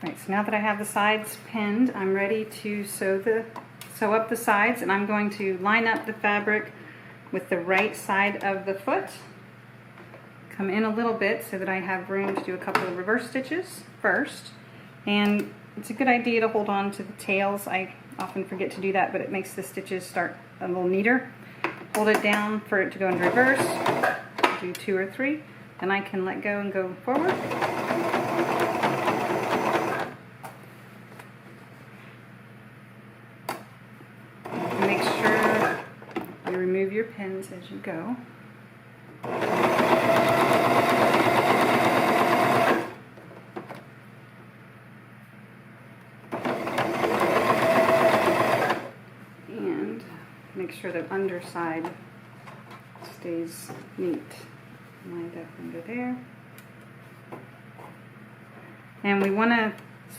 Right, so now that I have the sides pinned, I'm ready to sew up the sides, and I'm going to line up the fabric with the right side of the foot. Come in a little bit so that I have room to do a couple of reverse stitches first. And it's a good idea to hold on to the tails. I often forget to do that, but it makes the stitches start a little neater. Hold it down for it to go into reverse. Do 2 or 3, then I can let go and go forward. Make sure you remove your pins as you go. And make sure the underside stays neat. Lined up under there. And we want to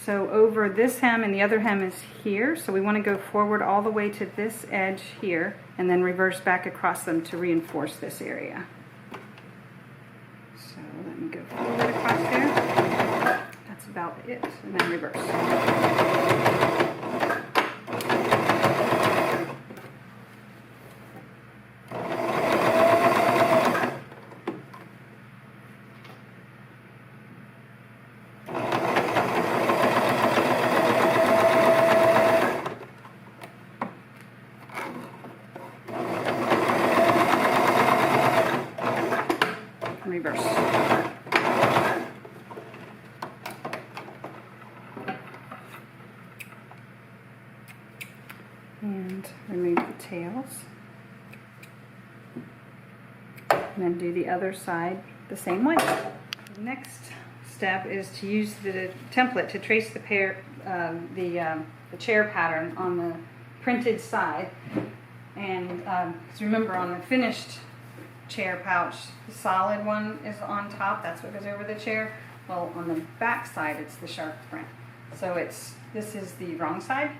sew over this hem, and the other hem is here, so we want to go forward all the way to this edge here and then reverse back across them to reinforce this area. So let me go forward across there. That's about it, and then reverse. Reverse. And remove the tails. And then do the other side the same way. The next step is to use the template to trace the chair pattern on the printed side. And remember, on the finished chair pouch, the solid one is on top, that's what goes over the chair. Well, on the back side it's the sharp print, so this is the wrong side,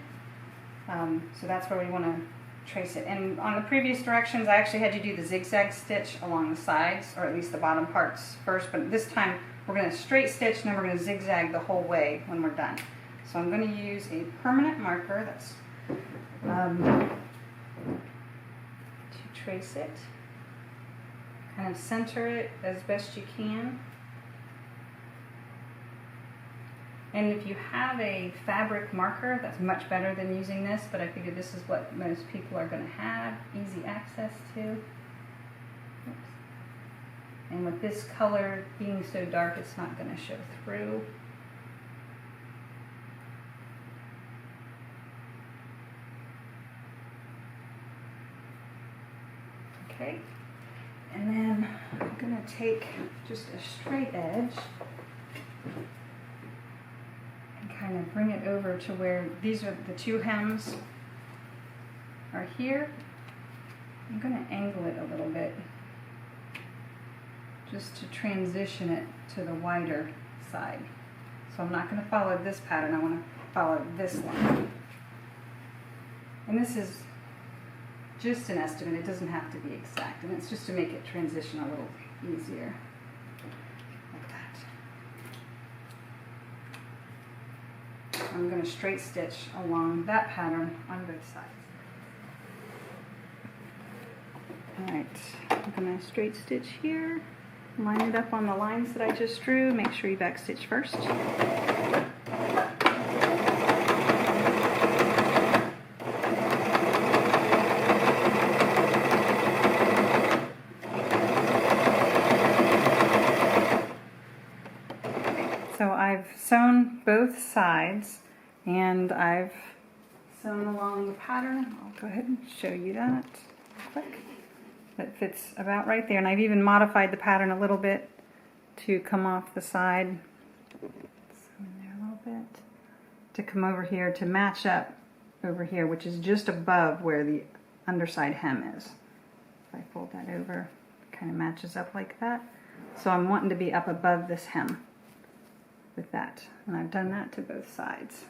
so that's where we want to trace it. And on the previous directions I actually had you do the zigzag stitch along the sides, or at least the bottom parts first, but this time we're going to straight stitch and then we're going to zigzag the whole way when we're done. So I'm going to use a permanent marker that's to trace it. Kind of center it as best you can. And if you have a fabric marker, that's much better than using this, but I figure this is what most people are going to have easy access to. Oops. And with this color being so dark, it's not going to show through. Okay. And then I'm going to take just a straight edge and kind of bring it over to where these are the two hems are here. I'm going to angle it a little bit just to transition it to the wider side. So I'm not going to follow this pattern, I want to follow this one. And this is just an estimate, it doesn't have to be exact, and it's just to make it transition a little easier, like that. I'm going to straight stitch along that pattern on both sides. Alright, I'm going to straight stitch here, line it up on the lines that I just drew, make sure you back stitch first. So I've sewn both sides, and I've sewn along the pattern. I'll go ahead and show you that real quick. That fits about right there, and I've even modified the pattern a little bit to come off the side. Sew in there a little bit to come over here to match up over here, which is just above where the underside hem is. If I fold that over, it kind of matches up like that. So I'm wanting to be up above this hem with that, and I've done that to both sides.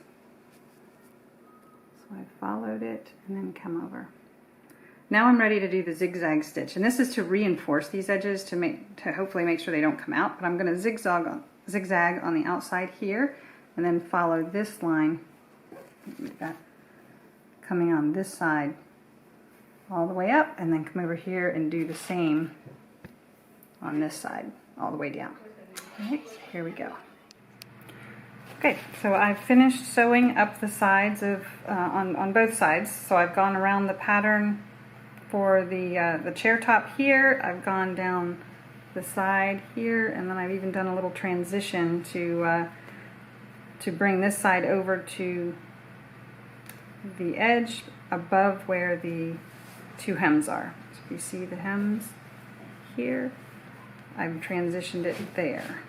So I followed it and then come over. Now I'm ready to do the zigzag stitch, and this is to reinforce these edges to hopefully make sure they don't come out, but I'm going to zigzag on the outside here and then follow this line, that coming on this side all the way up, and then come over here and do the same on this side all the way down. All right, so here we go. Okay, so I've finished sewing up the sides of on both sides. So I've gone around the pattern for the chair top here. I've gone down the side here, and then I've even done a little transition to bring this side over to the edge above where the two hems are. So if you see the hems here, I've transitioned it there.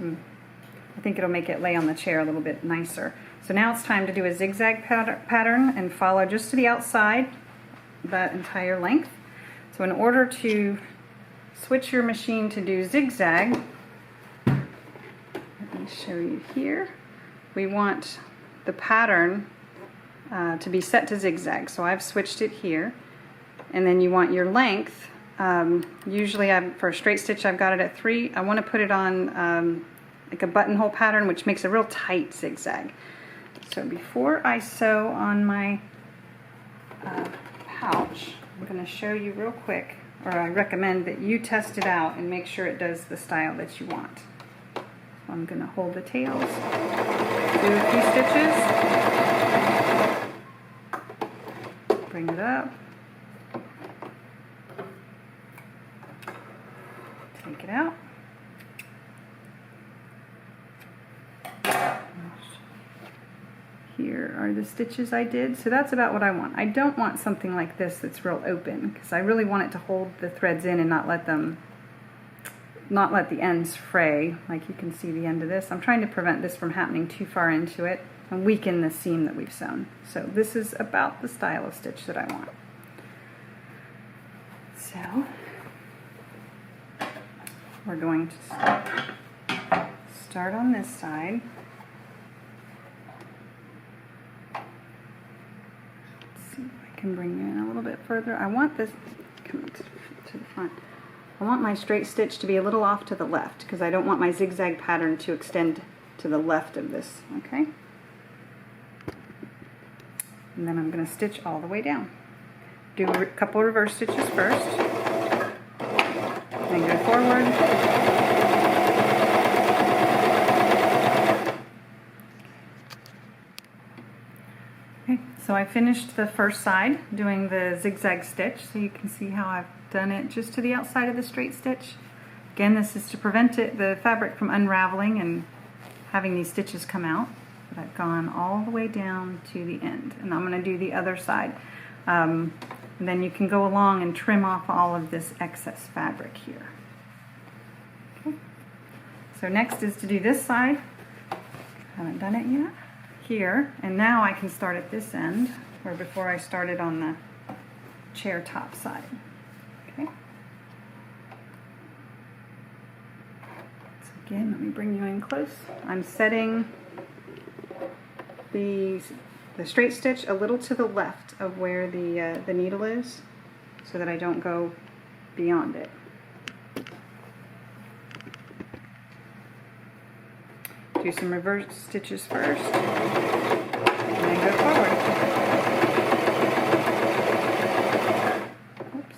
I think it'll make it lay on the chair a little bit nicer. So now it's time to do a zigzag pattern and follow just to the outside that entire length. So in order to switch your machine to do zigzag, let me show you here. We want the pattern to be set to zigzag. So I've switched it here. And then you want your length. Usually for a straight stitch I've got it at 3. I want to put it on like a buttonhole pattern, which makes a real tight zigzag. So before I sew on my pouch, I'm going to show you real quick, or I recommend that you test it out and make sure it does the style that you want. So I'm going to hold the tails, do a few stitches, bring it up, take it out. Here are the stitches I did. So that's about what I want. I don't want something like this that's real open, because I really want it to hold the threads in and not let the ends fray. Like you can see the end of this. I'm trying to prevent this from happening too far into it and weaken the seam that we've sewn. So this is about the style of stitch that I want. So we're going to start on this side. Can bring you in a little bit further. I want this coming to the front. I want my straight stitch to be a little off to the left, because I don't want my zigzag pattern to extend to the left of this, okay? And then I'm going to stitch all the way down. Do a couple reverse stitches first, then go forward. So I finished the first side doing the zigzag stitch, so you can see how I've done it just to the outside of the straight stitch. Again, this is to prevent the fabric from unraveling and having these stitches come out. But I've gone all the way down to the end, and I'm going to do the other side. And then you can go along and trim off all of this excess fabric here. Okay. So next is to do this side. Haven't done it yet. Here, and now I can start at this end, where before I started on the chair top side. Okay. So again, let me bring you in close. I'm setting the straight stitch a little to the left of where the needle is, so that I don't go beyond it. Do some reverse stitches first, and then go forward. Oops.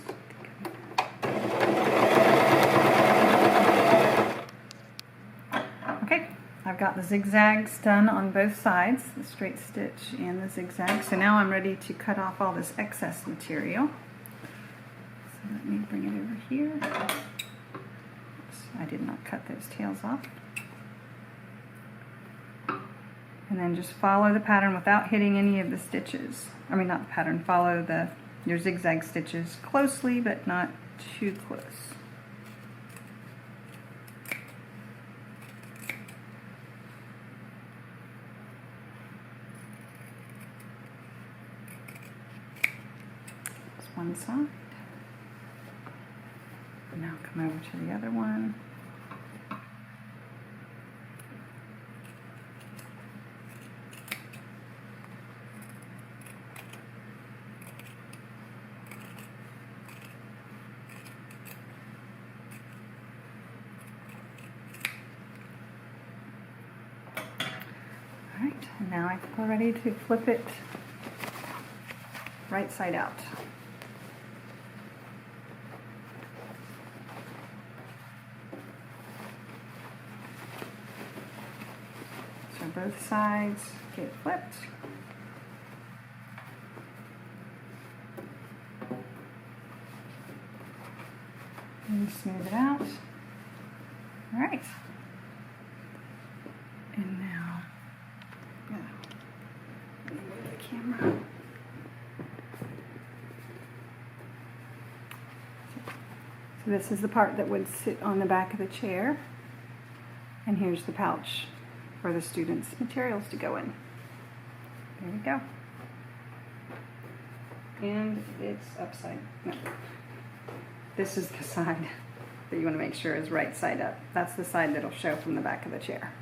Okay, I've got the zigzags done on both sides, the straight stitch and the zigzag. So now I'm ready to cut off all this excess material. So let me bring it over here. Oops, I did not cut those tails off. And then just follow the pattern without hitting any of the stitches. I mean, not the pattern, follow your zigzag stitches closely, but not too close. That's one side. Now come over to the other one. Alright, and now I think we're ready to flip it right side out. So both sides get flipped. And smooth it out. Alright. And now, let me move the camera. So this is the part that would sit on the back of the chair. And here's the pouch for the students' materials to go in. There we go. And it's upside, no. This is the side that you want to make sure is right side up. That's the side that'll show from the back of the chair.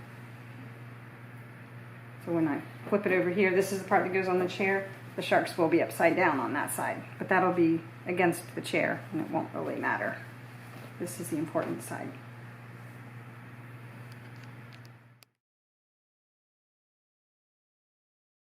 So when I flip it over here, this is the part that goes on the chair. The sharks will be upside down on that side, but that'll be against the chair and it won't really matter. This is the important side.